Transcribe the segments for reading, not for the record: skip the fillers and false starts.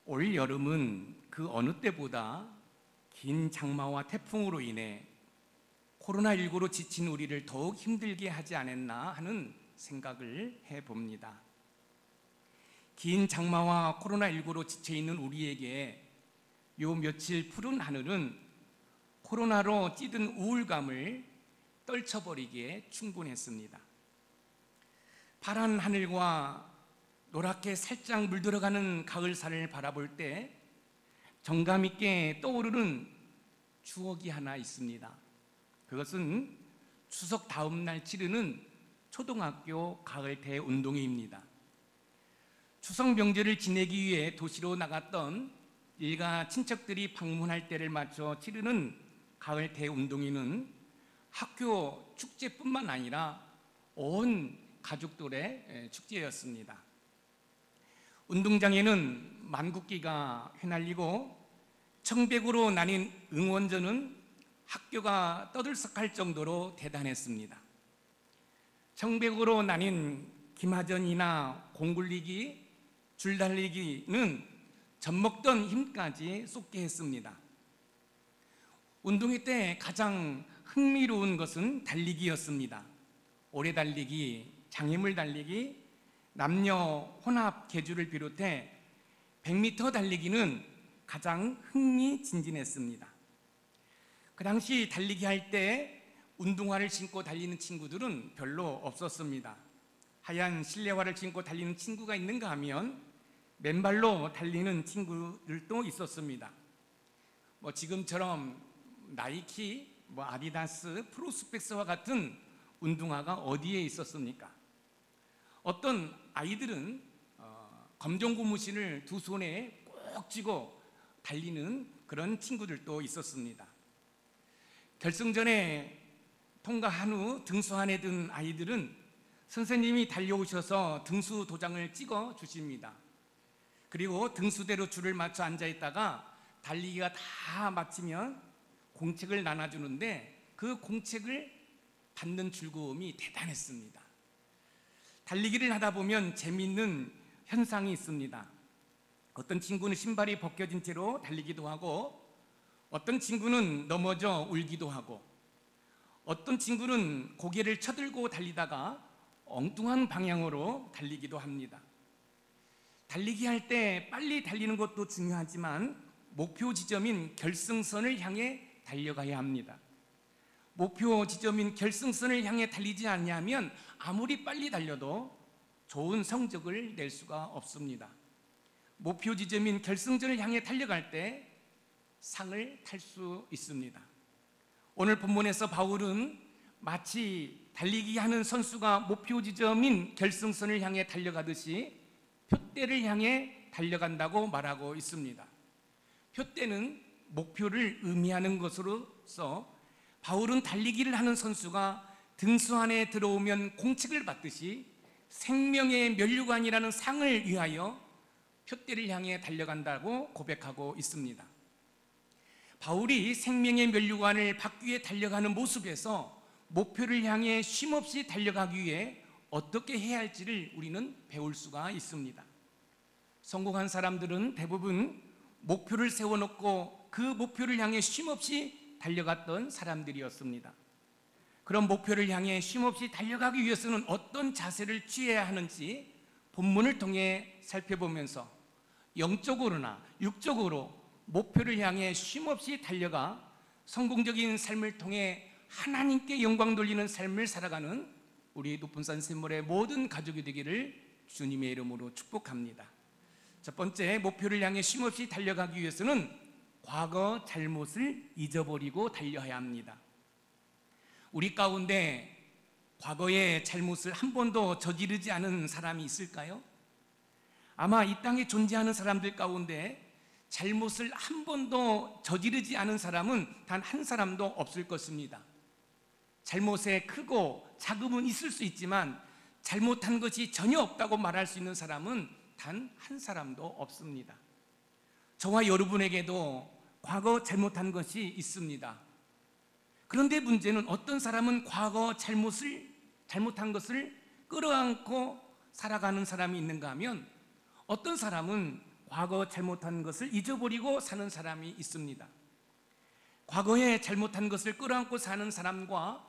올 여름은 그 어느 때보다 긴 장마와 태풍으로 인해 코로나19로 지친 우리를 더욱 힘들게 하지 않았나 하는 생각을 해봅니다. 긴 장마와 코로나19로 지쳐있는 우리에게 요 며칠 푸른 하늘은 코로나로 찌든 우울감을 떨쳐버리기에 충분했습니다. 파란 하늘과 노랗게 살짝 물들어가는 가을산을 바라볼 때 정감 있게 떠오르는 추억이 하나 있습니다. 그것은 추석 다음 날 치르는 초등학교 가을 대운동회입니다. 추석 명절을 지내기 위해 도시로 나갔던 일가 친척들이 방문할 때를 맞춰 치르는 가을 대운동회는 학교 축제뿐만 아니라 온 가족들의 축제였습니다. 운동장에는 만국기가 휘날리고 청백으로 나뉜 응원전은 학교가 떠들썩할 정도로 대단했습니다. 청백으로 나뉜 기마전이나 공굴리기, 줄달리기는 젖먹던 힘까지 쏟게 했습니다. 운동회 때 가장 흥미로운 것은 달리기였습니다. 오래 달리기, 장애물 달리기, 남녀 혼합 계주를 비롯해 100m 달리기는 가장 흥미진진했습니다. 그 당시 달리기 할 때 운동화를 신고 달리는 친구들은 별로 없었습니다. 하얀 실내화를 신고 달리는 친구가 있는가 하면 맨발로 달리는 친구들도 있었습니다. 지금처럼 나이키, 아디다스, 프로스펙스와 같은 운동화가 어디에 있었습니까? 어떤 아이들은 검정 고무신을 두 손에 꼭 쥐고 달리는 그런 친구들도 있었습니다. 결승전에 통과한 후 등수 안에 든 아이들은 선생님이 달려오셔서 등수 도장을 찍어 주십니다. 그리고 등수대로 줄을 맞춰 앉아있다가 달리기가 다 마치면 공책을 나눠주는데 그 공책을 받는 즐거움이 대단했습니다. 달리기를 하다 보면 재미있는 현상이 있습니다. 어떤 친구는 신발이 벗겨진 채로 달리기도 하고, 어떤 친구는 넘어져 울기도 하고, 어떤 친구는 고개를 쳐들고 달리다가 엉뚱한 방향으로 달리기도 합니다. 달리기 할 때 빨리 달리는 것도 중요하지만 목표 지점인 결승선을 향해 달려가야 합니다. 목표 지점인 결승선을 향해 달리지 않냐면 아무리 빨리 달려도 좋은 성적을 낼 수가 없습니다. 목표 지점인 결승선을 향해 달려갈 때 상을 탈 수 있습니다. 오늘 본문에서 바울은 마치 달리기 하는 선수가 목표 지점인 결승선을 향해 달려가듯이 표대를 향해 달려간다고 말하고 있습니다. 표대는 목표를 의미하는 것으로서 바울은 달리기를 하는 선수가 등수 안에 들어오면 공책을 받듯이 생명의 면류관이라는 상을 위하여 표대를 향해 달려간다고 고백하고 있습니다. 바울이 생명의 면류관을 받기 위해 달려가는 모습에서 목표를 향해 쉼없이 달려가기 위해 어떻게 해야 할지를 우리는 배울 수가 있습니다. 성공한 사람들은 대부분 목표를 세워놓고 그 목표를 향해 쉼없이 달려갔던 사람들이었습니다. 그런 목표를 향해 쉼없이 달려가기 위해서는 어떤 자세를 취해야 하는지 본문을 통해 살펴보면서 영적으로나 육적으로 목표를 향해 쉼없이 달려가 성공적인 삶을 통해 하나님께 영광 돌리는 삶을 살아가는 우리 높은산 샘물의 모든 가족이 되기를 주님의 이름으로 축복합니다. 첫 번째, 목표를 향해 쉼없이 달려가기 위해서는 과거 잘못을 잊어버리고 달려야 합니다. 우리 가운데 과거의 잘못을 한 번도 저지르지 않은 사람이 있을까요? 아마 이 땅에 존재하는 사람들 가운데 잘못을 한 번도 저지르지 않은 사람은 단 한 사람도 없을 것입니다. 잘못에 크고 작음은 있을 수 있지만 잘못한 것이 전혀 없다고 말할 수 있는 사람은 단 한 사람도 없습니다. 저와 여러분에게도 과거 잘못한 것이 있습니다. 그런데 문제는 어떤 사람은 과거 잘못한 것을 끌어안고 살아가는 사람이 있는가 하면 어떤 사람은 과거 잘못한 것을 잊어버리고 사는 사람이 있습니다. 과거에 잘못한 것을 끌어안고 사는 사람과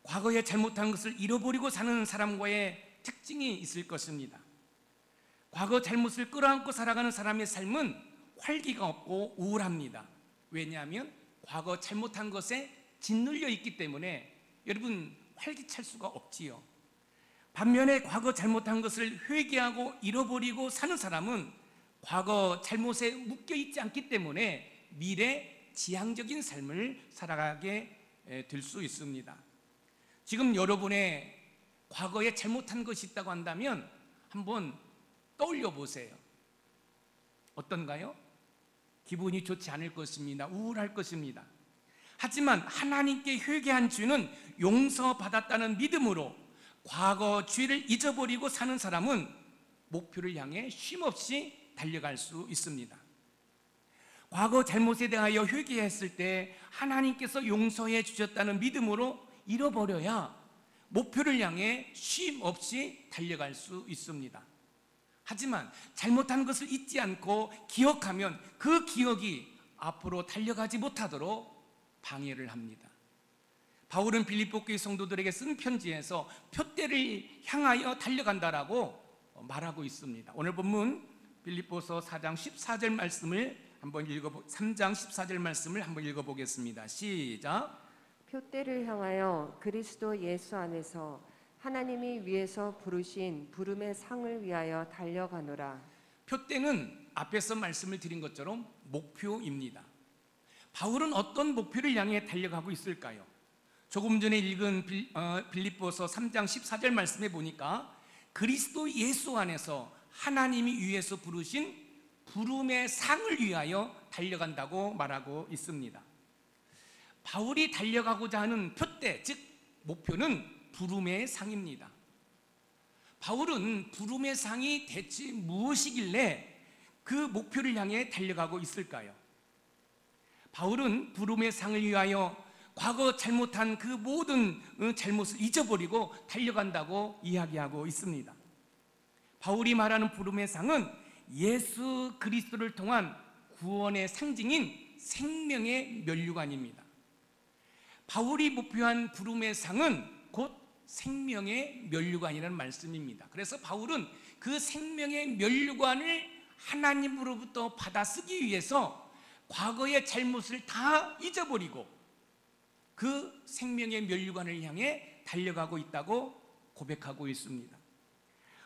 과거에 잘못한 것을 잃어버리고 사는 사람과의 특징이 있을 것입니다. 과거 잘못을 끌어안고 살아가는 사람의 삶은 활기가 없고 우울합니다. 왜냐하면 과거 잘못한 것에 짓눌려 있기 때문에 여러분 활기찰 수가 없지요. 반면에 과거 잘못한 것을 회개하고 잃어버리고 사는 사람은 과거 잘못에 묶여 있지 않기 때문에 미래 지향적인 삶을 살아가게 될 수 있습니다. 지금 여러분의 과거에 잘못한 것이 있다고 한다면 한번 떠올려 보세요. 어떤가요? 기분이 좋지 않을 것입니다. 우울할 것입니다. 하지만 하나님께 회개한 죄는 용서받았다는 믿음으로 과거 죄를 잊어버리고 사는 사람은 목표를 향해 쉼없이 달려갈 수 있습니다. 과거 잘못에 대하여 회개했을 때 하나님께서 용서해 주셨다는 믿음으로 잃어버려야 목표를 향해 쉼없이 달려갈 수 있습니다. 하지만 잘못한 것을 잊지 않고 기억하면 그 기억이 앞으로 달려가지 못하도록 방해를 합니다. 바울은 빌립보 교회 성도들에게 쓴 편지에서 표대를 향하여 달려간다라고 말하고 있습니다. 오늘 본문 빌립보서 4장 14절 말씀을 한번 3장 14절 말씀을 한번 읽어보겠습니다. 시작. 표대를 향하여 그리스도 예수 안에서 하나님이 위에서 부르신 부름의 상을 위하여 달려가노라. 표대는 앞에서 말씀을 드린 것처럼 목표입니다. 바울은 어떤 목표를 향해 달려가고 있을까요? 조금 전에 읽은 빌립보서 3장 14절 말씀에 보니까 그리스도 예수 안에서 하나님이 위에서 부르신 부름의 상을 위하여 달려간다고 말하고 있습니다. 바울이 달려가고자 하는 표대, 즉 목표는 부름의 상입니다. 바울은 부름의 상이 대체 무엇이길래 그 목표를 향해 달려가고 있을까요? 바울은 부름의 상을 위하여 과거 잘못한 그 모든 잘못을 잊어버리고 달려간다고 이야기하고 있습니다. 바울이 말하는 부름의 상은 예수 그리스도를 통한 구원의 상징인 생명의 면류관입니다. 바울이 목표한 부름의 상은 곧 생명의 면류관이라는 말씀입니다. 그래서 바울은 그 생명의 면류관을 하나님으로부터 받아 쓰기 위해서 과거의 잘못을 다 잊어버리고 그 생명의 면류관을 향해 달려가고 있다고 고백하고 있습니다.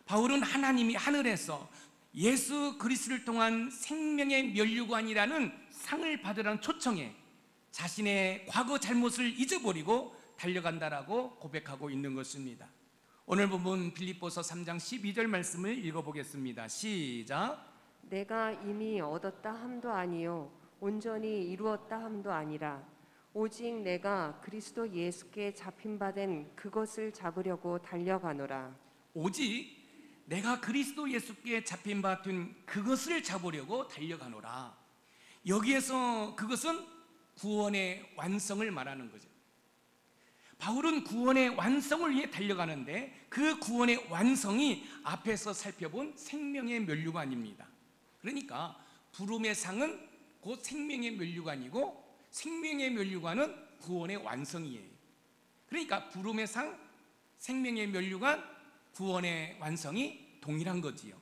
바울은 하나님이 하늘에서 예수 그리스도를 통한 생명의 면류관이라는 상을 받으라는 초청에 자신의 과거 잘못을 잊어버리고 달려간다라고 고백하고 있는 것입니다. 오늘 본문 빌립보서 3장 12절 말씀을 읽어보겠습니다. 시작. 내가 이미 얻었다 함도 아니요 온전히 이루었다 함도 아니라 오직 내가 그리스도 예수께 잡힌 바 된 그것을 잡으려고 달려가노라. 오직 내가 그리스도 예수께 잡힌 바 된 그것을 잡으려고 달려가노라. 여기에서 그것은 구원의 완성을 말하는 거죠. 바울은 구원의 완성을 위해 달려가는데 그 구원의 완성이 앞에서 살펴본 생명의 면류관입니다. 그러니까 부름의 상은 곧 생명의 면류관이고 생명의 면류관은 구원의 완성이에요. 그러니까 부름의 상, 생명의 면류관, 구원의 완성이 동일한 거지요.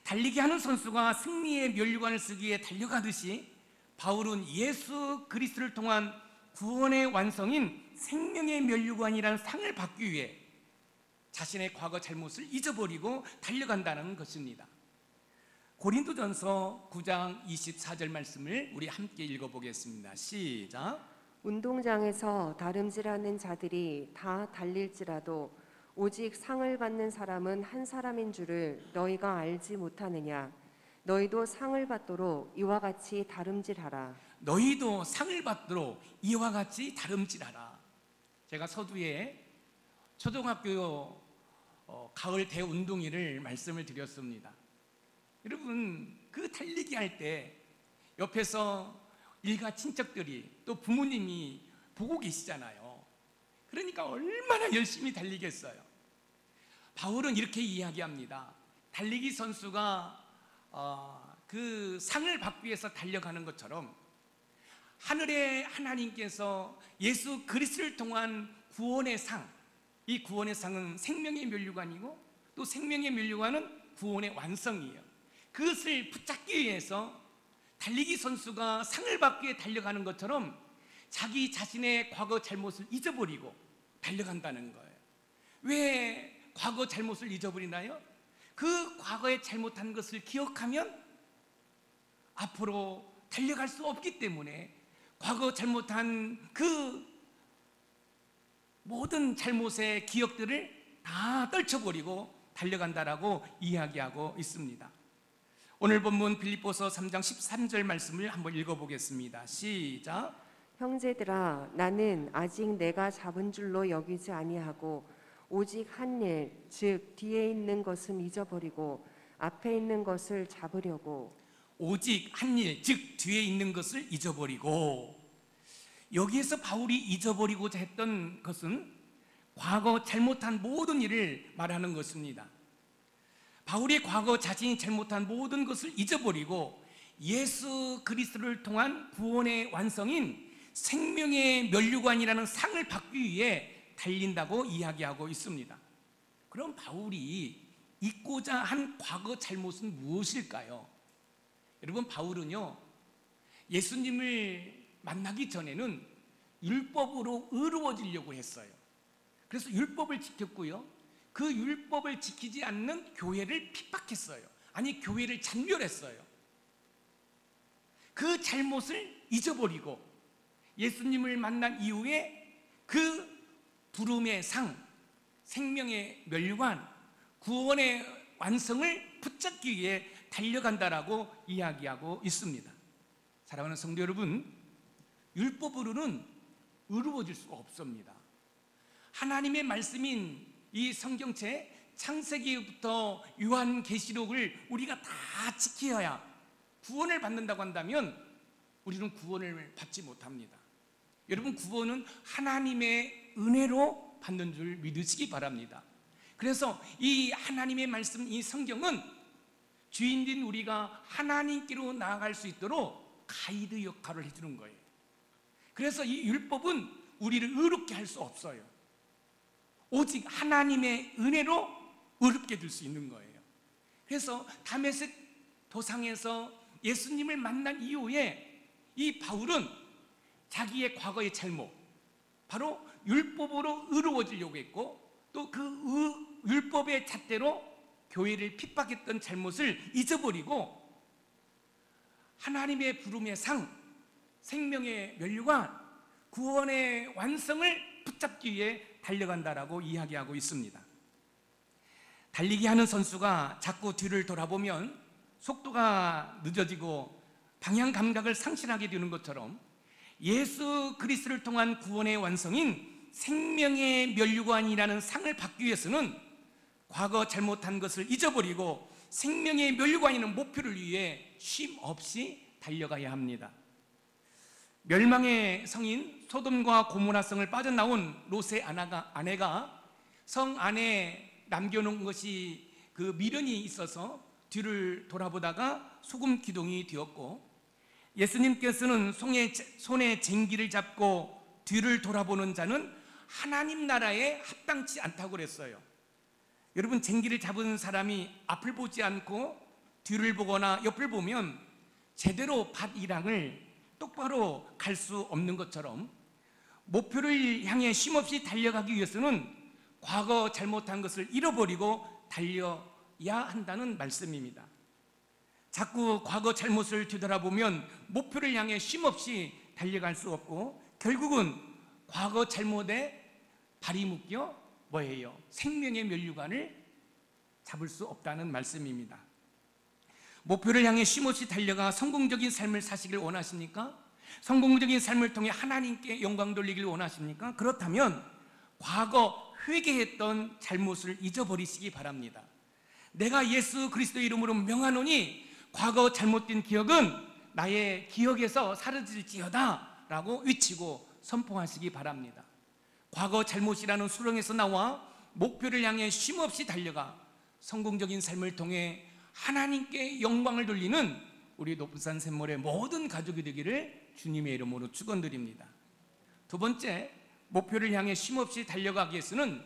달리기 하는 선수가 승리의 면류관을 쓰기 위해 달려가듯이 바울은 예수 그리스도를 통한 구원의 완성인 생명의 면류관이라는 상을 받기 위해 자신의 과거 잘못을 잊어버리고 달려간다는 것입니다. 고린도전서 9장 24절 말씀을 우리 함께 읽어보겠습니다. 시작. 운동장에서 다름질하는 자들이 다 달릴지라도 오직 상을 받는 사람은 한 사람인 줄을 너희가 알지 못하느냐. 너희도 상을 받도록 이와 같이 다름질하라. 너희도 상을 받도록 이와 같이 다름질하라. 제가 서두에 초등학교 가을 대운동회를 말씀을 드렸습니다. 여러분, 그 달리기 할 때 옆에서 일가 친척들이 또 부모님이 보고 계시잖아요. 그러니까 얼마나 열심히 달리겠어요. 바울은 이렇게 이야기합니다. 달리기 선수가 그 상을 받기 위해서 달려가는 것처럼 하늘의 하나님께서 예수 그리스도를 통한 구원의 상, 이 구원의 상은 생명의 면류관이고 또 생명의 면류관은 구원의 완성이에요. 그것을 붙잡기 위해서 달리기 선수가 상을 받기 위해 달려가는 것처럼 자기 자신의 과거 잘못을 잊어버리고 달려간다는 거예요. 왜 과거 잘못을 잊어버리나요? 그 과거에 잘못한 것을 기억하면 앞으로 달려갈 수 없기 때문에 과거 잘못한 그 모든 잘못의 기억들을 다 떨쳐버리고 달려간다라고 이야기하고 있습니다. 오늘 본문 빌립보서 3장 13절 말씀을 한번 읽어보겠습니다. 시작. 형제들아, 나는 아직 내가 잡은 줄로 여기지 아니하고 오직 한 일, 즉 뒤에 있는 것은 잊어버리고 앞에 있는 것을 잡으려고. 오직 한 일, 즉 뒤에 있는 것을 잊어버리고. 여기에서 바울이 잊어버리고자 했던 것은 과거 잘못한 모든 일을 말하는 것입니다. 바울이 과거 자신이 잘못한 모든 것을 잊어버리고 예수 그리스도를 통한 구원의 완성인 생명의 면류관이라는 상을 받기 위해 달린다고 이야기하고 있습니다. 그럼 바울이 잊고자 한 과거 잘못은 무엇일까요? 여러분, 바울은요, 예수님을 만나기 전에는 율법으로 의로워지려고 했어요. 그래서 율법을 지켰고요, 그 율법을 지키지 않는 교회를 핍박했어요. 아니, 교회를 잔멸했어요. 그 잘못을 잊어버리고 예수님을 만난 이후에 그 부름의 상, 생명의 면류관, 구원의 완성을 붙잡기 위해 달려간다라고 이야기하고 있습니다. 사랑하는 성도 여러분, 율법으로는 의로워질 수가 없습니다. 하나님의 말씀인 이 성경책 창세기부터 요한계시록을 우리가 다 지켜야 구원을 받는다고 한다면 우리는 구원을 받지 못합니다. 여러분, 구원은 하나님의 은혜로 받는 줄 믿으시기 바랍니다. 그래서 이 하나님의 말씀, 이 성경은 주인된 우리가 하나님께로 나아갈 수 있도록 가이드 역할을 해주는 거예요. 그래서 이 율법은 우리를 의롭게 할 수 없어요. 오직 하나님의 은혜로 의롭게 될 수 있는 거예요. 그래서 다메섹 도상에서 예수님을 만난 이후에 이 바울은 자기의 과거의 잘못, 바로 율법으로 의로워지려고 했고 또 그 율법의 잣대로 교회를 핍박했던 잘못을 잊어버리고 하나님의 부름의 상, 생명의 면류관, 구원의 완성을 붙잡기 위해 달려간다라고 이야기하고 있습니다. 달리기 하는 선수가 자꾸 뒤를 돌아보면 속도가 늦어지고 방향 감각을 상실하게 되는 것처럼 예수 그리스도를 통한 구원의 완성인 생명의 면류관이라는 상을 받기 위해서는 과거 잘못한 것을 잊어버리고 생명의 면류관이라는 목표를 위해 쉼 없이 달려가야 합니다. 멸망의 성인 소돔과 고모라 성을 빠져나온 롯의 아내가 성 안에 남겨놓은 것이 그 미련이 있어서 뒤를 돌아보다가 소금 기둥이 되었고, 예수님께서는 손에 쟁기를 잡고 뒤를 돌아보는 자는 하나님 나라에 합당치 않다고 그랬어요. 여러분, 쟁기를 잡은 사람이 앞을 보지 않고 뒤를 보거나 옆을 보면 제대로 밭이랑을 똑바로 갈 수 없는 것처럼 목표를 향해 쉼없이 달려가기 위해서는 과거 잘못한 것을 잃어버리고 달려야 한다는 말씀입니다. 자꾸 과거 잘못을 뒤돌아보면 목표를 향해 쉼없이 달려갈 수 없고 결국은 과거 잘못에 발이 묶여 뭐예요? 생명의 면류관을 잡을 수 없다는 말씀입니다. 목표를 향해 쉼없이 달려가 성공적인 삶을 사시길 원하십니까? 성공적인 삶을 통해 하나님께 영광 돌리길 원하십니까? 그렇다면 과거 회개했던 잘못을 잊어버리시기 바랍니다. 내가 예수 그리스도의 이름으로 명하노니 과거 잘못된 기억은 나의 기억에서 사라질지어다 라고 외치고 선포하시기 바랍니다. 과거 잘못이라는 수렁에서 나와 목표를 향해 쉼없이 달려가 성공적인 삶을 통해 하나님께 영광을 돌리는 우리 높은산 샘물의 모든 가족이 되기를 주님의 이름으로 축원드립니다. 두 번째, 목표를 향해 쉼없이 달려가기 위해서는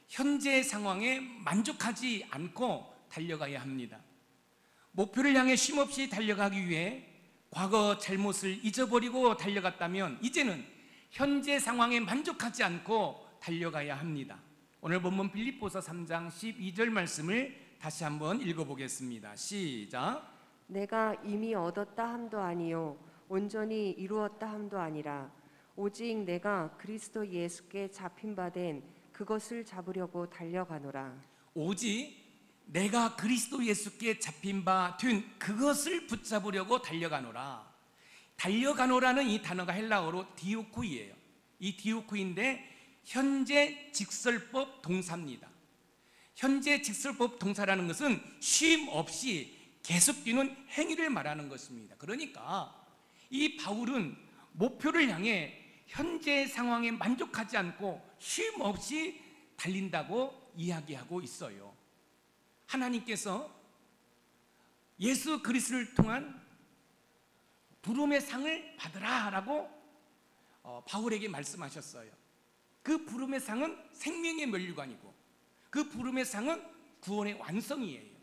현재 상황에 만족하지 않고 달려가야 합니다. 목표를 향해 쉼없이 달려가기 위해 과거 잘못을 잊어버리고 달려갔다면 이제는 현재 상황에 만족하지 않고 달려가야 합니다. 오늘 본문 빌립보서 3장 12절 말씀을 다시 한번 읽어보겠습니다. 시작. 내가 이미 얻었다 함도 아니요 온전히 이루었다 함도 아니라 오직 내가 그리스도 예수께 잡힌 바 된 그것을 잡으려고 달려가노라. 오직 내가 그리스도 예수께 잡힌 바 된 그것을 붙잡으려고 달려가노라. 달려가노라는 이 단어가 헬라어로 디오코이예요. 이 디오코인데 현재 직설법 동사입니다. 현재 직설법 동사라는 것은 쉼 없이 계속 뛰는 행위를 말하는 것입니다. 그러니까 이 바울은 목표를 향해 현재 상황에 만족하지 않고 쉼 없이 달린다고 이야기하고 있어요. 하나님께서 예수 그리스도를 통한 부름의 상을 받으라라고 바울에게 말씀하셨어요. 그 부름의 상은 생명의 면류관이고 그 부름의 상은 구원의 완성이에요.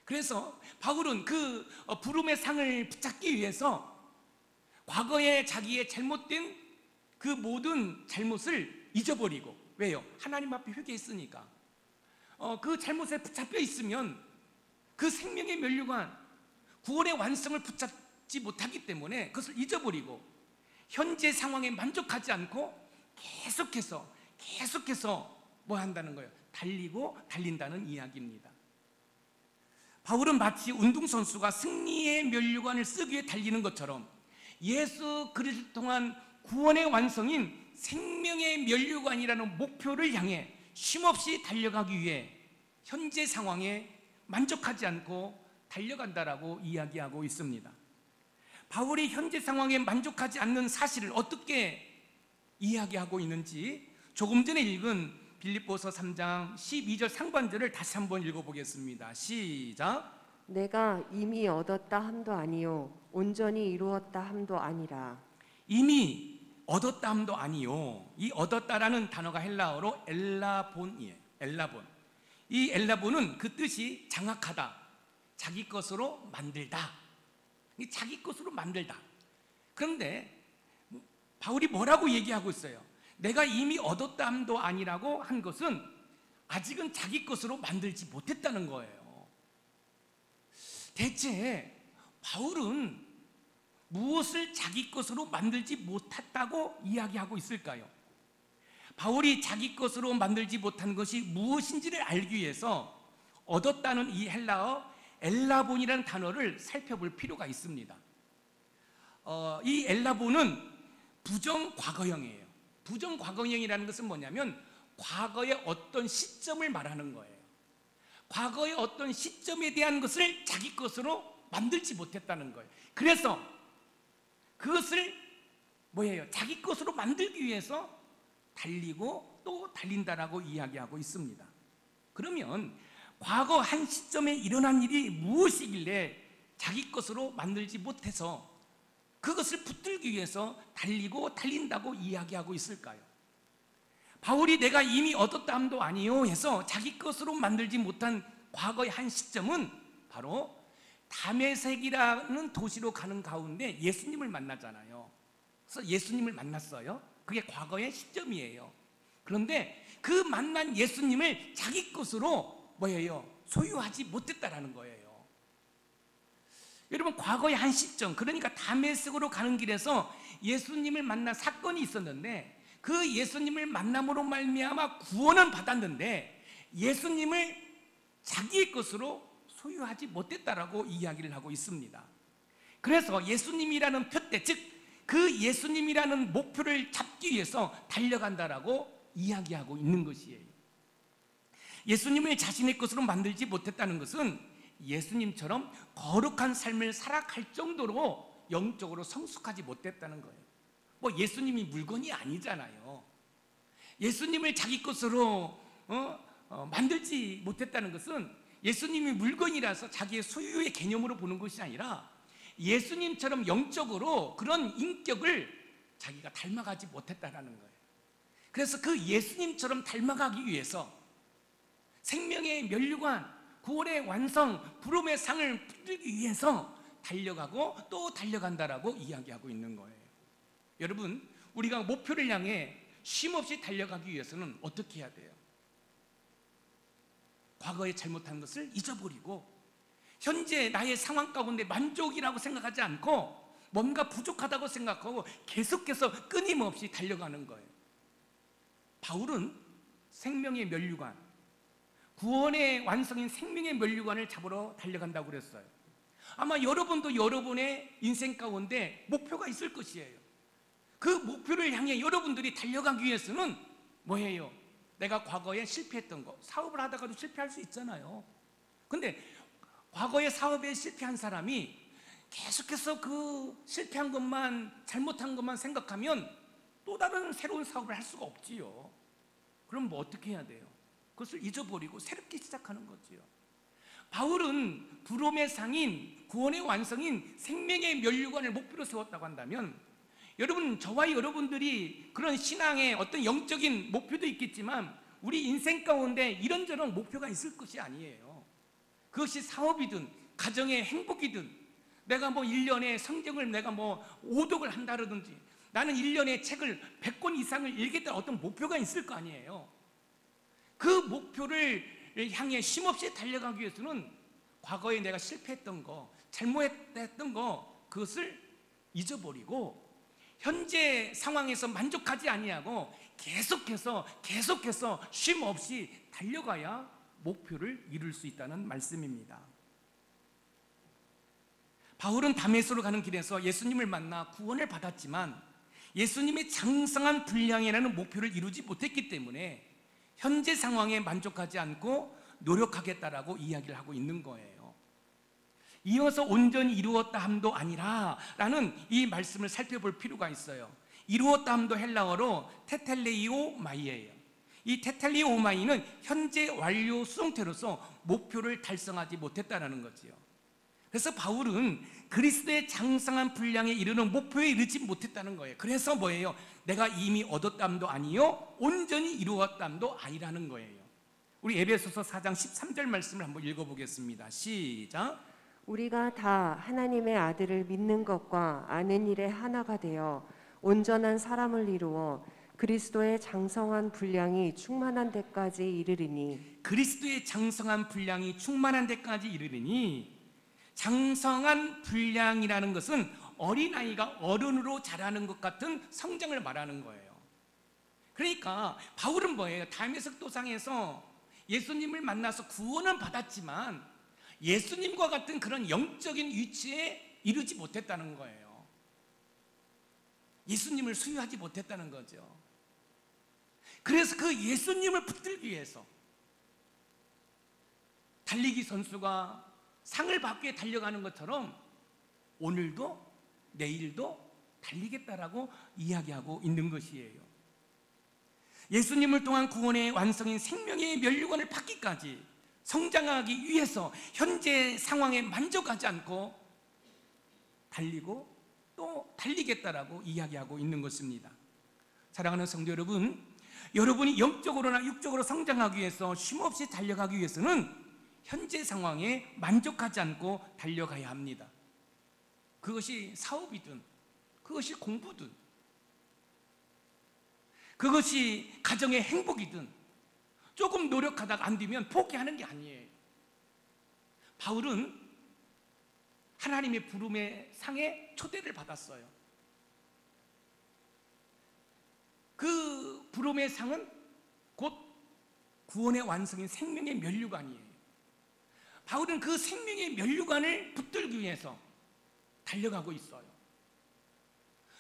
그래서 바울은 그 부름의 상을 붙잡기 위해서 과거에 자기의 잘못된 그 모든 잘못을 잊어버리고, 왜요? 하나님 앞에 회개했으니까. 그 잘못에 붙잡혀 있으면 그 생명의 면류관, 구원의 완성을 붙잡지 못하기 때문에 그것을 잊어버리고 현재 상황에 만족하지 않고 계속해서 뭐 한다는 거예요? 달린다는 이야기입니다. 바울은 마치 운동선수가 승리의 면류관을 쓰기 위해 달리는 것처럼 예수 그리스도를 통한 구원의 완성인 생명의 면류관이라는 목표를 향해 쉼없이 달려가기 위해 현재 상황에 만족하지 않고 달려간다라고 이야기하고 있습니다. 바울이 현재 상황에 만족하지 않는 사실을 어떻게 이야기하고 있는지 조금 전에 읽은 빌립보서 3장 12절 상반절을 다시 한번 읽어보겠습니다. 시작. 내가 이미 얻었다 함도 아니요 온전히 이루었다 함도 아니라. 이미 얻었다 함도 아니요. 이 얻었다라는 단어가 헬라어로 엘라본이에요. 엘라본. 이 엘라본은 그 뜻이 장악하다, 자기 것으로 만들다. 자기 것으로 만들다. 그런데 바울이 뭐라고 얘기하고 있어요? 내가 이미 얻었다 함도 아니라고 한 것은 아직은 자기 것으로 만들지 못했다는 거예요. 대체 바울은 무엇을 자기 것으로 만들지 못했다고 이야기하고 있을까요? 바울이 자기 것으로 만들지 못한 것이 무엇인지를 알기 위해서 얻었다는 이 헬라어 엘라본이라는 단어를 살펴볼 필요가 있습니다. 이 엘라본은 부정과거형이에요. 부정과거형이라는 것은 뭐냐면 과거의 어떤 시점을 말하는 거예요. 과거의 어떤 시점에 대한 것을 자기 것으로 만들지 못했다는 거예요. 그래서 그것을 뭐예요? 자기 것으로 만들기 위해서 달리고 또 달린다라고 이야기하고 있습니다. 그러면 과거 한 시점에 일어난 일이 무엇이길래 자기 것으로 만들지 못해서 그것을 붙들기 위해서 달리고 달린다고 이야기하고 있을까요? 바울이 내가 이미 얻었다 함도 아니요 해서 자기 것으로 만들지 못한 과거의 한 시점은 바로 다메섹이라는 도시로 가는 가운데 예수님을 만나잖아요. 그래서 예수님을 만났어요. 그게 과거의 시점이에요. 그런데 그 만난 예수님을 자기 것으로 뭐예요? 소유하지 못했다라는 거예요. 여러분, 과거의 한 시점, 그러니까 다메섹으로 가는 길에서 예수님을 만난 사건이 있었는데 그 예수님을 만남으로 말미암아 구원은 받았는데 예수님을 자기의 것으로 소유하지 못했다라고 이야기를 하고 있습니다. 그래서 예수님이라는 표대, 즉 그 예수님이라는 목표를 잡기 위해서 달려간다라고 이야기하고 있는 것이에요. 예수님을 자신의 것으로 만들지 못했다는 것은 예수님처럼 거룩한 삶을 살아갈 정도로 영적으로 성숙하지 못했다는 거예요. 뭐 예수님이 물건이 아니잖아요. 예수님을 자기 것으로 만들지 못했다는 것은 예수님이 물건이라서 자기의 소유의 개념으로 보는 것이 아니라 예수님처럼 영적으로 그런 인격을 자기가 닮아가지 못했다라는 거예요. 그래서 그 예수님처럼 닮아가기 위해서 생명의 면류관, 구원의 완성, 부름의 상을 붙들기 위해서 달려가고 또 달려간다라고 이야기하고 있는 거예요. 여러분, 우리가 목표를 향해 쉼없이 달려가기 위해서는 어떻게 해야 돼요? 과거에 잘못한 것을 잊어버리고 현재 나의 상황 가운데 만족이라고 생각하지 않고 뭔가 부족하다고 생각하고 계속해서 끊임없이 달려가는 거예요. 바울은 생명의 면류관, 구원의 완성인 생명의 면류관을 잡으러 달려간다고 그랬어요. 아마 여러분도 여러분의 인생 가운데 목표가 있을 것이에요. 그 목표를 향해 여러분들이 달려가기 위해서는 뭐예요? 내가 과거에 실패했던 거, 사업을 하다가도 실패할 수 있잖아요. 근데 과거에 사업에 실패한 사람이 계속해서 그 실패한 것만, 잘못한 것만 생각하면 또 다른 새로운 사업을 할 수가 없지요. 그럼 뭐 어떻게 해야 돼요? 그것을 잊어버리고 새롭게 시작하는 거지요. 바울은 부름의 상인, 구원의 완성인 생명의 면류관을 목표로 세웠다고 한다면, 여러분, 저와 여러분들이 그런 신앙의 어떤 영적인 목표도 있겠지만 우리 인생 가운데 이런저런 목표가 있을 것이 아니에요. 그것이 사업이든 가정의 행복이든, 내가 뭐 1년에 성경을 내가 뭐 5독을 한다든지, 나는 1년에 책을 100권 이상을 읽겠다, 어떤 목표가 있을 거 아니에요. 그 목표를 향해 쉼없이 달려가기 위해서는 과거에 내가 실패했던 거, 잘못했던 거, 그것을 잊어버리고 현재 상황에서 만족하지 아니하고 계속해서 쉼 없이 달려가야 목표를 이룰 수 있다는 말씀입니다. 바울은 다메섹으로 가는 길에서 예수님을 만나 구원을 받았지만 예수님의 장성한 분량이라는 목표를 이루지 못했기 때문에 현재 상황에 만족하지 않고 노력하겠다라고 이야기를 하고 있는 거예요. 이어서 온전히 이루었다 함도 아니라 라는 이 말씀을 살펴볼 필요가 있어요. 이루었다 함도 헬라어로 테텔레이오 마이예요. 이 테텔레이오 마이는 현재 완료 수동태로서 목표를 달성하지 못했다는 거지요. 그래서 바울은 그리스도의 장성한 분량에 이르는 목표에 이르지 못했다는 거예요. 그래서 뭐예요? 내가 이미 얻었담도 아니요 온전히 이루었담도 아니라는 거예요. 우리 에베소서 4장 13절 말씀을 한번 읽어보겠습니다. 시작. 우리가 다 하나님의 아들을 믿는 것과 아는 일에 하나가 되어 온전한 사람을 이루어 그리스도의 장성한 분량이 충만한 데까지 이르리니. 그리스도의 장성한 분량이 충만한 데까지 이르리니. 장성한 분량이라는 것은 어린아이가 어른으로 자라는 것 같은 성장을 말하는 거예요. 그러니까 바울은 뭐예요? 다메섹 도상에서 예수님을 만나서 구원은 받았지만 예수님과 같은 그런 영적인 위치에 이르지 못했다는 거예요. 예수님을 수유하지 못했다는 거죠. 그래서 그 예수님을 붙들기 위해서 달리기 선수가 상을 받기 위해 달려가는 것처럼 오늘도 내일도 달리겠다라고 이야기하고 있는 것이에요. 예수님을 통한 구원의 완성인 생명의 면류관을 받기까지 성장하기 위해서 현재 상황에 만족하지 않고 달리고 또 달리겠다라고 이야기하고 있는 것입니다. 사랑하는 성도 여러분, 여러분이 영적으로나 육적으로 성장하기 위해서 쉼없이 달려가기 위해서는 현재 상황에 만족하지 않고 달려가야 합니다. 그것이 사업이든 그것이 공부든 그것이 가정의 행복이든 조금 노력하다가 안 되면 포기하는 게 아니에요. 바울은 하나님의 부름의 상에 초대를 받았어요. 그 부름의 상은 곧 구원의 완성인 생명의 면류관이에요. 바울은 그 생명의 면류관을 붙들기 위해서 달려가고 있어요.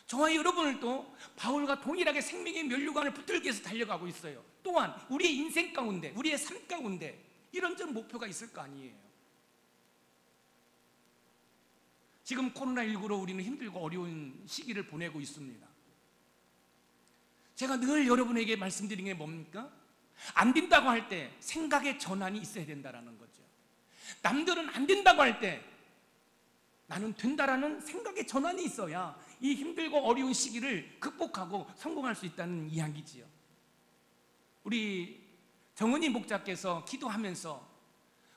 저와 여러분들도 바울과 동일하게 생명의 면류관을 붙들기 위해서 달려가고 있어요. 또한 우리의 인생 가운데, 우리의 삶 가운데 이런저런 목표가 있을 거 아니에요. 지금 코로나19로 우리는 힘들고 어려운 시기를 보내고 있습니다. 제가 늘 여러분에게 말씀드린 게 뭡니까? 안 된다고 할 때 생각의 전환이 있어야 된다는 거죠. 남들은 안 된다고 할 때 나는 된다라는 생각의 전환이 있어야 이 힘들고 어려운 시기를 극복하고 성공할 수 있다는 이야기지요. 우리 정은희 목자께서 기도하면서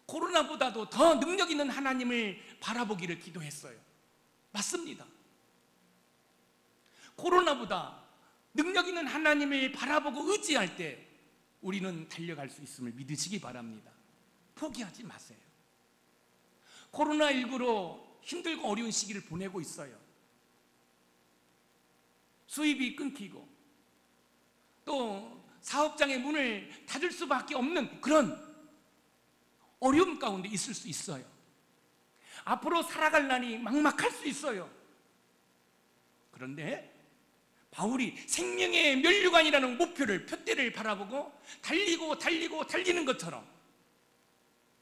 코로나보다도 더 능력 있는 하나님을 바라보기를 기도했어요. 맞습니다. 코로나보다 능력 있는 하나님을 바라보고 의지할 때 우리는 달려갈 수 있음을 믿으시기 바랍니다. 포기하지 마세요. 코로나19로 힘들고 어려운 시기를 보내고 있어요. 수입이 끊기고 또 사업장의 문을 닫을 수밖에 없는 그런 어려움 가운데 있을 수 있어요. 앞으로 살아갈 날이 막막할 수 있어요. 그런데 바울이 생명의 면류관이라는 목표를, 표대를 바라보고 달리는 것처럼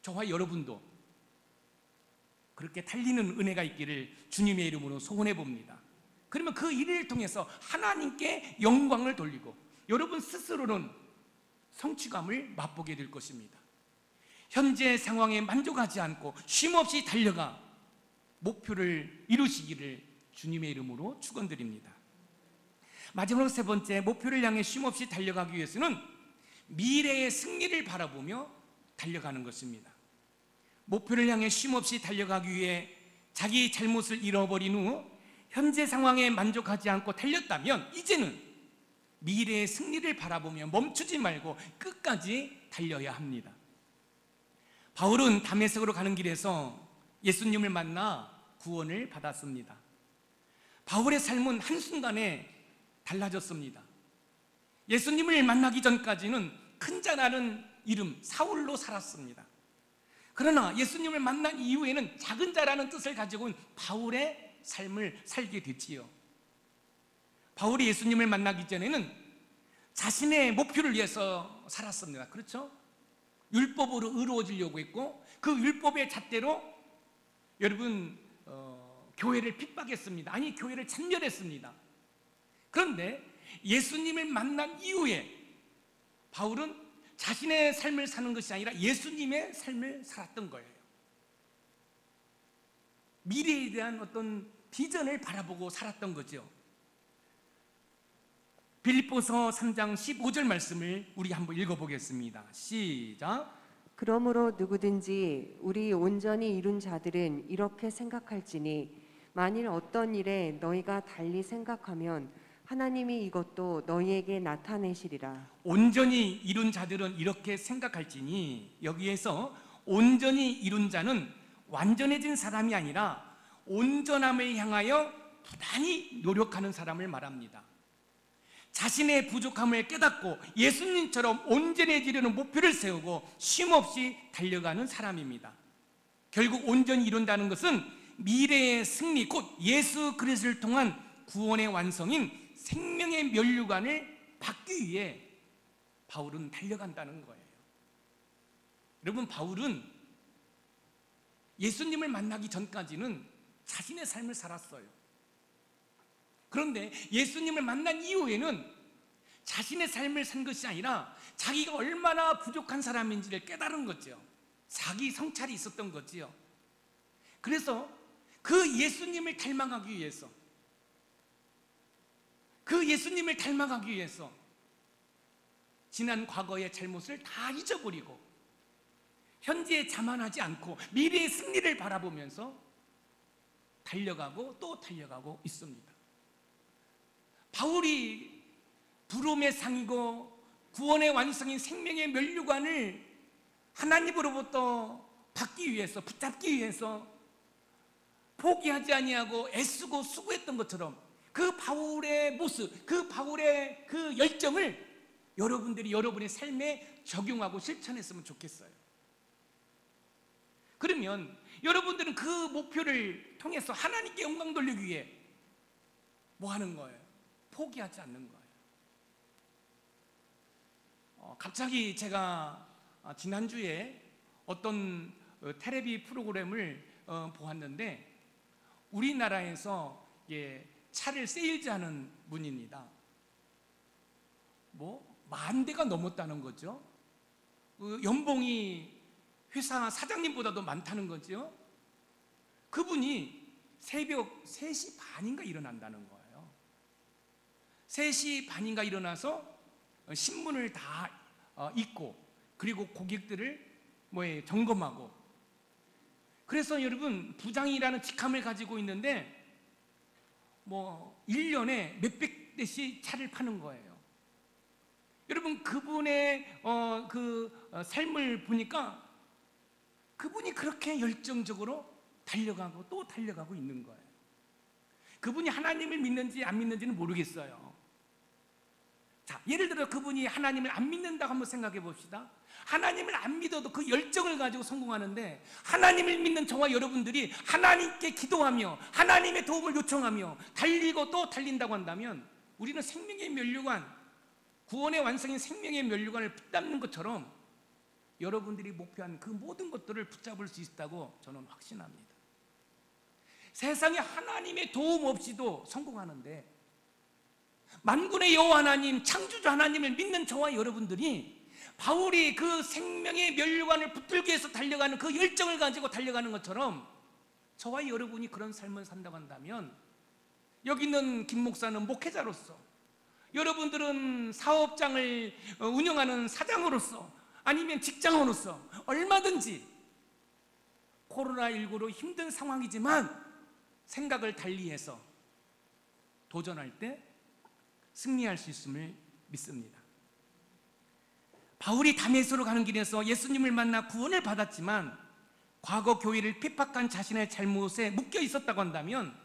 저와 여러분도 그렇게 달리는 은혜가 있기를 주님의 이름으로 소원해 봅니다. 그러면 그 일을 통해서 하나님께 영광을 돌리고 여러분 스스로는 성취감을 맛보게 될 것입니다. 현재 상황에 만족하지 않고 쉼없이 달려가 목표를 이루시기를 주님의 이름으로 축원드립니다. 마지막으로 세 번째, 목표를 향해 쉼없이 달려가기 위해서는 미래의 승리를 바라보며 달려가는 것입니다. 목표를 향해 쉼없이 달려가기 위해 자기 잘못을 잃어버린 후 현재 상황에 만족하지 않고 달렸다면 이제는 미래의 승리를 바라보며 멈추지 말고 끝까지 달려야 합니다. 바울은 다메섹으로 가는 길에서 예수님을 만나 구원을 받았습니다. 바울의 삶은 한순간에 달라졌습니다. 예수님을 만나기 전까지는 큰 자라는 이름 사울로 살았습니다. 그러나 예수님을 만난 이후에는 작은 자라는 뜻을 가지고 온 바울의 삶을 살게 됐지요. 바울이 예수님을 만나기 전에는 자신의 목표를 위해서 살았습니다. 그렇죠? 율법으로 의로워지려고 했고 그 율법의 잣대로 여러분 교회를 핍박했습니다. 아니 교회를 찬멸했습니다. 그런데 예수님을 만난 이후에 바울은 자신의 삶을 사는 것이 아니라 예수님의 삶을 살았던 거예요. 미래에 대한 어떤 비전을 바라보고 살았던 거죠. 빌립보서 3장 15절 말씀을 우리 한번 읽어보겠습니다. 시작. 그러므로 누구든지 우리 온전히 이룬 자들은 이렇게 생각할지니 만일 어떤 일에 너희가 달리 생각하면 하나님이 이것도 너희에게 나타내시리라. 온전히 이룬 자들은 이렇게 생각할지니, 여기에서 온전히 이룬 자는 완전해진 사람이 아니라 온전함을 향하여 부단히 노력하는 사람을 말합니다. 자신의 부족함을 깨닫고 예수님처럼 온전해지려는 목표를 세우고 쉼없이 달려가는 사람입니다. 결국 온전히 이룬다는 것은 미래의 승리, 곧 예수 그리스도를 통한 구원의 완성인 생명의 면류관을 받기 위해 바울은 달려간다는 거예요. 여러분, 바울은 예수님을 만나기 전까지는 자신의 삶을 살았어요. 그런데 예수님을 만난 이후에는 자신의 삶을 산 것이 아니라 자기가 얼마나 부족한 사람인지를 깨달은 거죠. 자기 성찰이 있었던 거지요. 그래서 그 예수님을 닮아가기 위해서, 지난 과거의 잘못을 다 잊어버리고 현재에 자만하지 않고 미래의 승리를 바라보면서 달려가고 또 달려가고 있습니다. 바울이 부름의 상이고 구원의 완성인 생명의 면류관을 하나님으로부터 받기 위해서, 붙잡기 위해서 포기하지 아니하고 애쓰고 수고했던 것처럼 그 바울의 모습, 그 바울의 그 열정을 여러분들이 여러분의 삶에 적용하고 실천했으면 좋겠어요. 그러면 여러분들은 그 목표를 통해서 하나님께 영광 돌리기 위해 뭐 하는 거예요? 포기하지 않는 거예요. 갑자기 제가 지난주에 어떤 텔레비 프로그램을 보았는데 우리나라에서 차를 세일즈하는 분입니다. 뭐 10,000대가 넘었다는 거죠. 연봉이 회사 사장님보다도 많다는 거죠. 그분이 새벽 3시 반인가 일어난다는 거예요. 3시 반인가 일어나서 신문을 다 읽고, 그리고 고객들을 점검하고. 그래서 여러분, 부장이라는 직함을 가지고 있는데 1년에 몇백 대씩 차를 파는 거예요. 여러분, 그분의 삶을 보니까 그분이 그렇게 열정적으로 달려가고 또 달려가고 있는 거예요. 그분이 하나님을 믿는지 안 믿는지는 모르겠어요. 자, 예를 들어 그분이 하나님을 안 믿는다고 한번 생각해 봅시다. 하나님을 안 믿어도 그 열정을 가지고 성공하는데, 하나님을 믿는 저와 여러분들이 하나님께 기도하며 하나님의 도움을 요청하며 달리고 또 달린다고 한다면, 우리는 생명의 면류관, 구원의 완성인 생명의 면류관을 붙잡는 것처럼 여러분들이 목표한 그 모든 것들을 붙잡을 수 있다고 저는 확신합니다. 세상에 하나님의 도움 없이도 성공하는데, 만군의 여호와 하나님, 창조주 하나님을 믿는 저와 여러분들이 바울이 그 생명의 면류관을 붙들기 위해서 달려가는 그 열정을 가지고 달려가는 것처럼 저와 여러분이 그런 삶을 산다고 한다면, 여기 있는 김 목사는 목회자로서, 여러분들은 사업장을 운영하는 사장으로서, 아니면 직장으로서 얼마든지 코로나19로 힘든 상황이지만 생각을 달리해서 도전할 때 승리할 수 있음을 믿습니다. 바울이 다메섹으로 가는 길에서 예수님을 만나 구원을 받았지만 과거 교회를 핍박한 자신의 잘못에 묶여 있었다고 한다면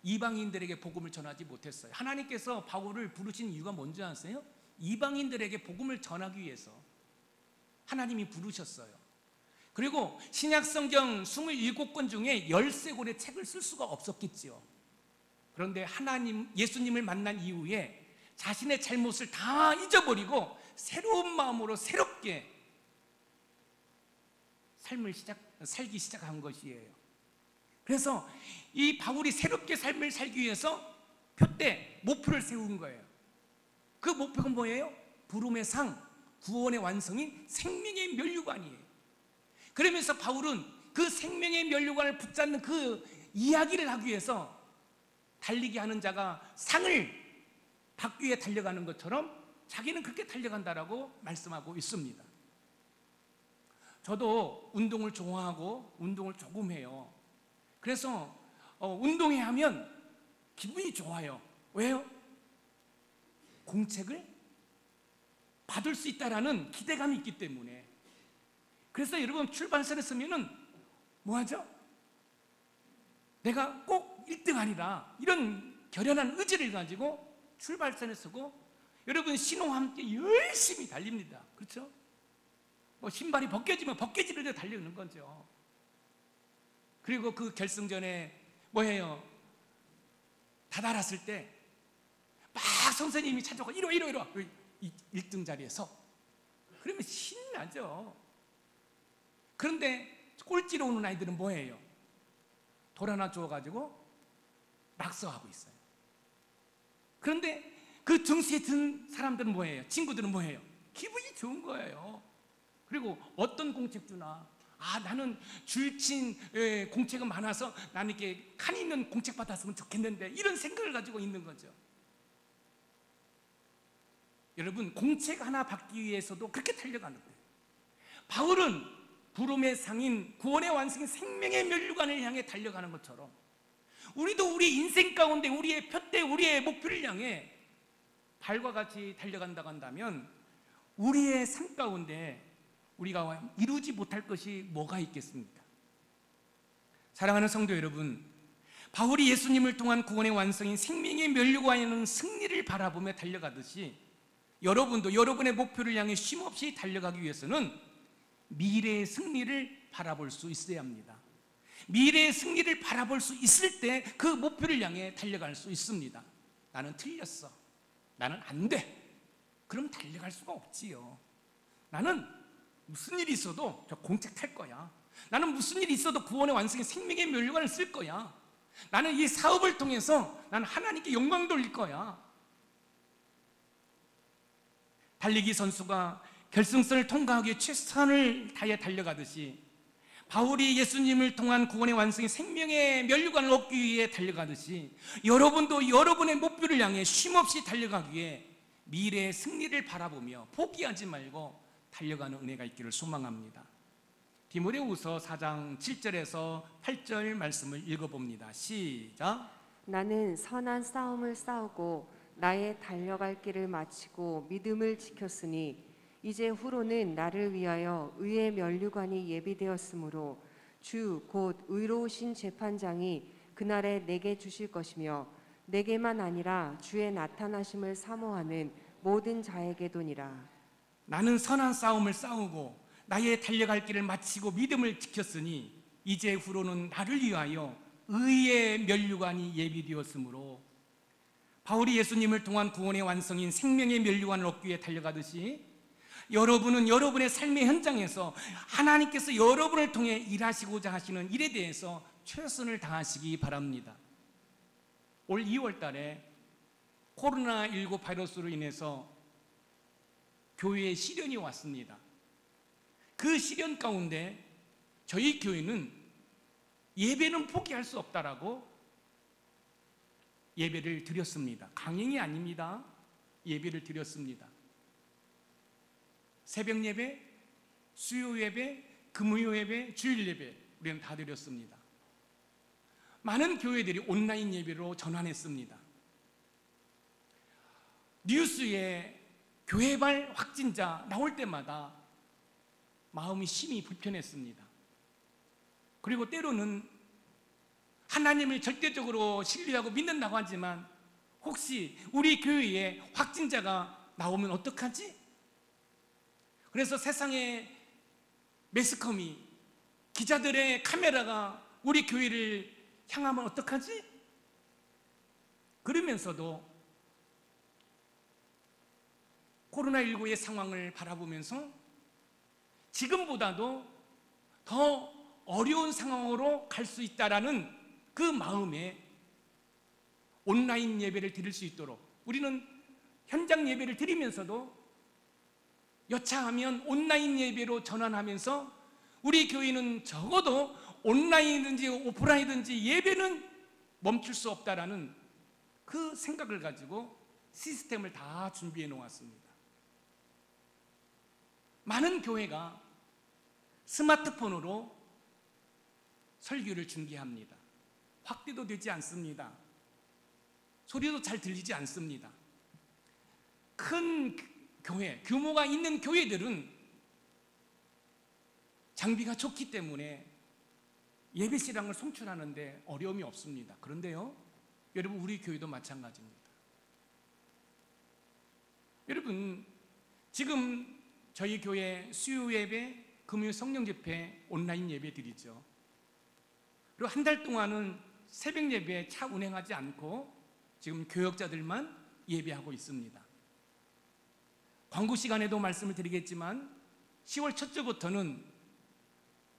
이방인들에게 복음을 전하지 못했어요. 하나님께서 바울을 부르신 이유가 뭔지 아세요? 이방인들에게 복음을 전하기 위해서 하나님이 부르셨어요. 그리고 신약성경 27권 중에 13권의 책을 쓸 수가 없었겠지요. 그런데 예수님을 만난 이후에 자신의 잘못을 다 잊어버리고 새로운 마음으로 새롭게 삶을 살기 시작한 것이에요. 그래서 이 바울이 새롭게 삶을 살기 위해서 표대, 목표를 세운 거예요. 그 목표가 뭐예요? 부름의 상, 구원의 완성인 생명의 면류관이에요. 그러면서 바울은 그 생명의 면류관을 붙잡는 그 이야기를 하기 위해서 달리기 하는 자가 상을 받기 위해 달려가는 것처럼 자기는 그렇게 달려간다라고 말씀하고 있습니다. 저도 운동을 좋아하고 운동을 조금 해요. 그래서 운동해야 하면 기분이 좋아요. 왜요? 공책을 받을 수 있다라는 기대감이 있기 때문에. 그래서 여러분, 출판사를 쓰면은 뭐 하죠? 내가 꼭 1등 하리라, 이런 결연한 의지를 가지고 출발선을 쓰고, 여러분 신호와 함께 열심히 달립니다. 그렇죠? 신발이 벗겨지면 벗겨지는 대로 달리는 거죠. 그리고 그 결승전에 뭐해요? 다다랐을 때 막 선생님이 찾아오고 이리 와 1등 자리에 서. 그러면 신나죠. 그런데 꼴찌로 오는 아이들은 뭐해요? 돌 하나 주워가지고 낙서하고 있어요. 그런데 그 등수에 든 사람들은 뭐해요? 친구들은 뭐해요? 기분이 좋은 거예요. 그리고 어떤 공책 주나, 나는 줄친 공책은 많아서 나는 이렇게 칸 있는 공책 받았으면 좋겠는데, 이런 생각을 가지고 있는 거죠. 여러분, 공책 하나 받기 위해서도 그렇게 달려가는 거예요. 바울은 부름의 상인, 구원의 완성인 생명의 면류관을 향해 달려가는 것처럼 우리도 우리 인생 가운데 우리의 표대, 우리의 목표를 향해 발과 같이 달려간다고 한다면 우리의 삶 가운데 우리가 이루지 못할 것이 뭐가 있겠습니까? 사랑하는 성도 여러분, 바울이 예수님을 통한 구원의 완성인 생명의 면류관에는 승리를 바라보며 달려가듯이, 여러분도 여러분의 목표를 향해 쉼없이 달려가기 위해서는 미래의 승리를 바라볼 수 있어야 합니다. 미래의 승리를 바라볼 수 있을 때 그 목표를 향해 달려갈 수 있습니다. 나는 틀렸어, 나는 안 돼, 그럼 달려갈 수가 없지요. 나는 무슨 일이 있어도 저 공책 탈 거야. 나는 무슨 일이 있어도 구원의 완성인 생명의 면류관을 쓸 거야. 나는 이 사업을 통해서 나는 하나님께 영광 돌릴 거야. 달리기 선수가 결승선을 통과하기 위해 최선을 다해 달려가듯이, 바울이 예수님을 통한 구원의 완성인 생명의 면류관을 얻기 위해 달려가듯이, 여러분도 여러분의 목표를 향해 쉼없이 달려가기 위해 미래의 승리를 바라보며 포기하지 말고 달려가는 은혜가 있기를 소망합니다. 디모데후서 4장 7절에서 8절 말씀을 읽어봅니다. 시작. 나는 선한 싸움을 싸우고 나의 달려갈 길을 마치고 믿음을 지켰으니 이제 후로는 나를 위하여 의의 면류관이 예비되었으므로 주 곧 의로우신 재판장이 그날에 내게 주실 것이며 내게만 아니라 주의 나타나심을 사모하는 모든 자에게도니라. 나는 선한 싸움을 싸우고 나의 달려갈 길을 마치고 믿음을 지켰으니 이제 후로는 나를 위하여 의의 면류관이 예비되었으므로, 바울이 예수님을 통한 구원의 완성인 생명의 면류관을 얻기 위해 달려가듯이 여러분은 여러분의 삶의 현장에서 하나님께서 여러분을 통해 일하시고자 하시는 일에 대해서 최선을 다하시기 바랍니다. 올 2월 달에 코로나19 바이러스로 인해서 교회에 시련이 왔습니다. 그 시련 가운데 저희 교회는 예배는 포기할 수 없다라고 예배를 드렸습니다. 강행이 아닙니다. 예배를 드렸습니다. 새벽 예배, 수요 예배, 금요 예배, 주일 예배 우리는 다 드렸습니다. 많은 교회들이 온라인 예배로 전환했습니다. 뉴스에 교회발 확진자 나올 때마다 마음이 심히 불편했습니다. 그리고 때로는 하나님을 절대적으로 신뢰하고 믿는다고 하지만 혹시 우리 교회에 확진자가 나오면 어떡하지? 그래서 세상의 매스컴이, 기자들의 카메라가 우리 교회를 향하면 어떡하지? 그러면서도 코로나19의 상황을 바라보면서 지금보다도 더 어려운 상황으로 갈 수 있다라는 그 마음에 온라인 예배를 드릴 수 있도록, 우리는 현장 예배를 드리면서도 여차하면 온라인 예배로 전환하면서 우리 교회는 적어도 온라인이든지 오프라인이든지 예배는 멈출 수 없다라는 그 생각을 가지고 시스템을 다 준비해 놓았습니다. 많은 교회가 스마트폰으로 설교를 중계합니다. 확대도 되지 않습니다. 소리도 잘 들리지 않습니다. 큰 교회, 규모가 있는 교회들은 장비가 좋기 때문에 예배 시간을 송출하는데 어려움이 없습니다. 그런데요, 여러분, 우리 교회도 마찬가지입니다. 여러분, 지금 저희 교회 수요 예배, 금요 성령 집회 온라인 예배 드리죠. 그리고 한 달 동안은 새벽 예배 차 운행하지 않고 지금 교역자들만 예배하고 있습니다. 광고 시간에도 말씀을 드리겠지만 10월 첫 주부터는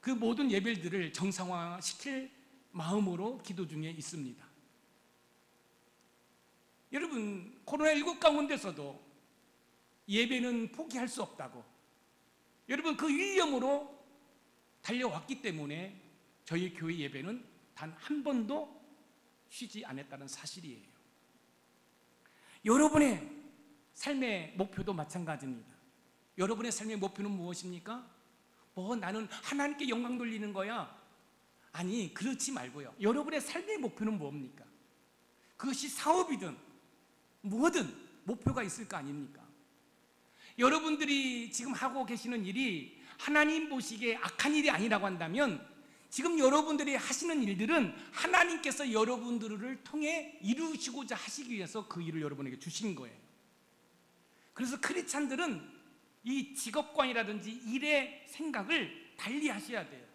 그 모든 예배들을 정상화시킬 마음으로 기도 중에 있습니다. 여러분, 코로나19 가운데서도 예배는 포기할 수 없다고, 여러분, 그 위험으로 달려왔기 때문에 저희 교회 예배는 단 한 번도 쉬지 않았다는 사실이에요. 여러분의 삶의 목표도 마찬가지입니다. 여러분의 삶의 목표는 무엇입니까? 나는 하나님께 영광 돌리는 거야. 아니, 그렇지 말고요. 여러분의 삶의 목표는 뭡니까? 그것이 사업이든 뭐든 목표가 있을 거 아닙니까? 여러분들이 지금 하고 계시는 일이 하나님 보시기에 악한 일이 아니라고 한다면 지금 여러분들이 하시는 일들은 하나님께서 여러분들을 통해 이루시고자 하시기 위해서 그 일을 여러분에게 주신 거예요. 그래서 크리스찬들은 이 직업관이라든지 일의 생각을 달리 하셔야 돼요.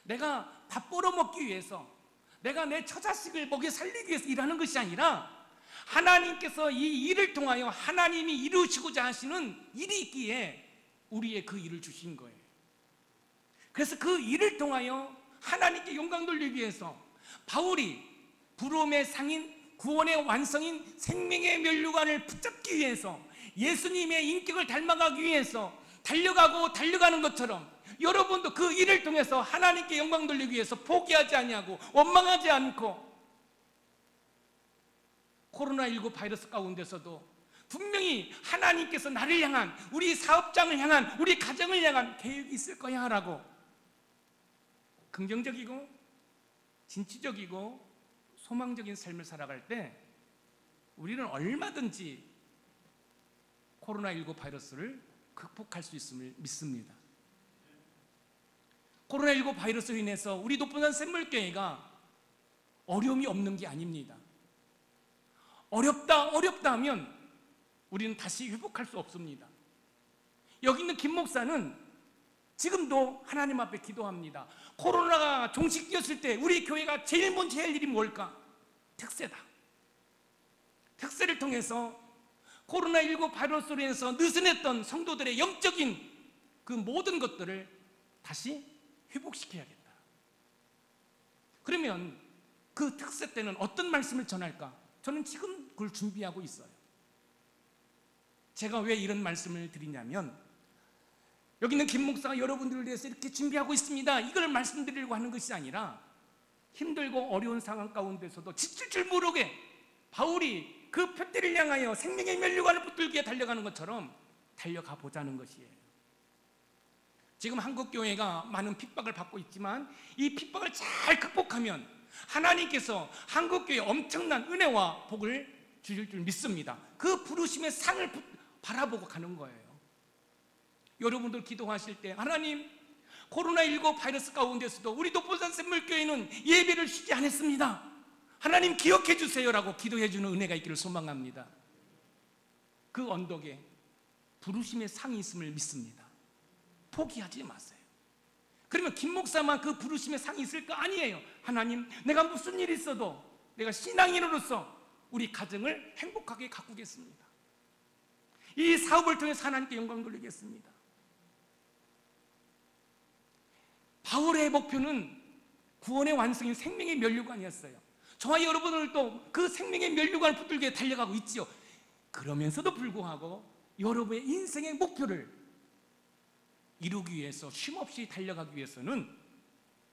내가 밥 벌어먹기 위해서, 내가 내 처자식을 먹여 살리기 위해서 일하는 것이 아니라 하나님께서 이 일을 통하여 하나님이 이루시고자 하시는 일이 있기에 우리의 그 일을 주신 거예요. 그래서 그 일을 통하여 하나님께 영광 돌리기 위해서 바울이 부름의 상인, 구원의 완성인 생명의 면류관을 붙잡기 위해서, 예수님의 인격을 닮아가기 위해서 달려가는 것처럼 여러분도 그 일을 통해서 하나님께 영광 돌리기 위해서 포기하지 아니하고 원망하지 않고 코로나19 바이러스 가운데서도 분명히 하나님께서 나를 향한, 우리 사업장을 향한, 우리 가정을 향한 계획이 있을 거야 라고 긍정적이고 진취적이고 소망적인 삶을 살아갈 때 우리는 얼마든지 코로나19 바이러스를 극복할 수 있음을 믿습니다. 코로나19 바이러스로 인해서 우리 높은산 샘물교회가 어려움이 없는 게 아닙니다. 어렵다 하면 우리는 다시 회복할 수 없습니다. 여기 있는 김 목사는 지금도 하나님 앞에 기도합니다. 코로나가 종식되었을 때 우리 교회가 제일 먼저 할 일이 뭘까? 특세다. 특세를 통해서 코로나19 바이러스로 인해서 느슨했던 성도들의 영적인 그 모든 것들을 다시 회복시켜야겠다. 그러면 그 특세 때는 어떤 말씀을 전할까? 저는 지금 그걸 준비하고 있어요. 제가 왜 이런 말씀을 드리냐면, 여기 있는 김 목사가 여러분들을 위해서 이렇게 준비하고 있습니다, 이걸 말씀드리려고 하는 것이 아니라, 힘들고 어려운 상황 가운데서도 지칠 줄 모르게 바울이 그 표대를 향하여 생명의 면류관을 붙들기에 달려가는 것처럼 달려가 보자는 것이에요. 지금 한국교회가 많은 핍박을 받고 있지만 이 핍박을 잘 극복하면 하나님께서 한국교회에 엄청난 은혜와 복을 주실 줄 믿습니다. 그 부르심의 상을 바라보고 가는 거예요. 여러분들 기도하실 때, 하나님, 코로나19 바이러스 가운데서도 우리 높은산 샘물교회는 예배를 쉬지 않았습니다, 하나님 기억해 주세요라고 기도해 주는 은혜가 있기를 소망합니다. 그 언덕에 부르심의 상이 있음을 믿습니다. 포기하지 마세요. 그러면 김 목사만 그 부르심의 상이 있을 거 아니에요. 하나님, 내가 무슨 일이 있어도 내가 신앙인으로서 우리 가정을 행복하게 가꾸겠습니다. 이 사업을 통해서 하나님께 영광 돌리겠습니다. 바울의 목표는 구원의 완성인 생명의 면류관이었어요. 저와 여러분들도 그 생명의 면류관을 붙들게 달려가고 있지요. 그러면서도 불구하고 여러분의 인생의 목표를 이루기 위해서 쉼없이 달려가기 위해서는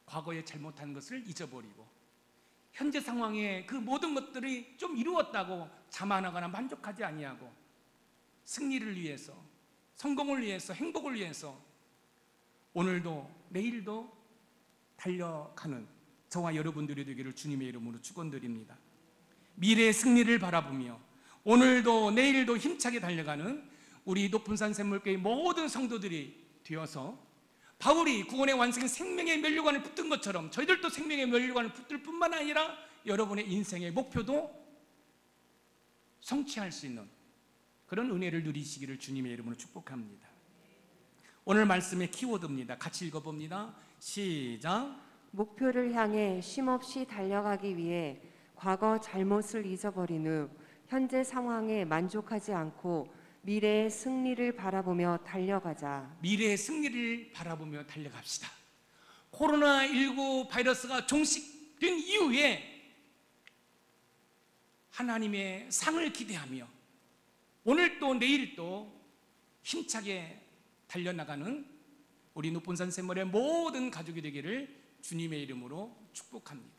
과거에 잘못한 것을 잊어버리고 현재 상황에 그 모든 것들이 좀 이루었다고 자만하거나 만족하지 아니하고 승리를 위해서, 성공을 위해서, 행복을 위해서 오늘도 내일도 달려가는 저와 여러분들이 되기를 주님의 이름으로 축원드립니다. 미래의 승리를 바라보며 오늘도 내일도 힘차게 달려가는 우리 높은산 샘물교회 모든 성도들이 되어서 바울이 구원의 완성인 생명의 면류관을 붙든 것처럼 저희들도 생명의 면류관을 붙들 뿐만 아니라 여러분의 인생의 목표도 성취할 수 있는 그런 은혜를 누리시기를 주님의 이름으로 축복합니다. 오늘 말씀의 키워드입니다. 같이 읽어봅니다. 시작. 목표를 향해 쉼없이 달려가기 위해 과거 잘못을 잊어버린 후 현재 상황에 만족하지 않고 미래의 승리를 바라보며 달려가자. 미래의 승리를 바라보며 달려갑시다. 코로나19 바이러스가 종식된 이후에 하나님의 상을 기대하며 오늘 또 내일 또 힘차게 달려나가는 우리 높은산 샘물의 모든 가족이 되기를 주님의 이름으로 축복합니다.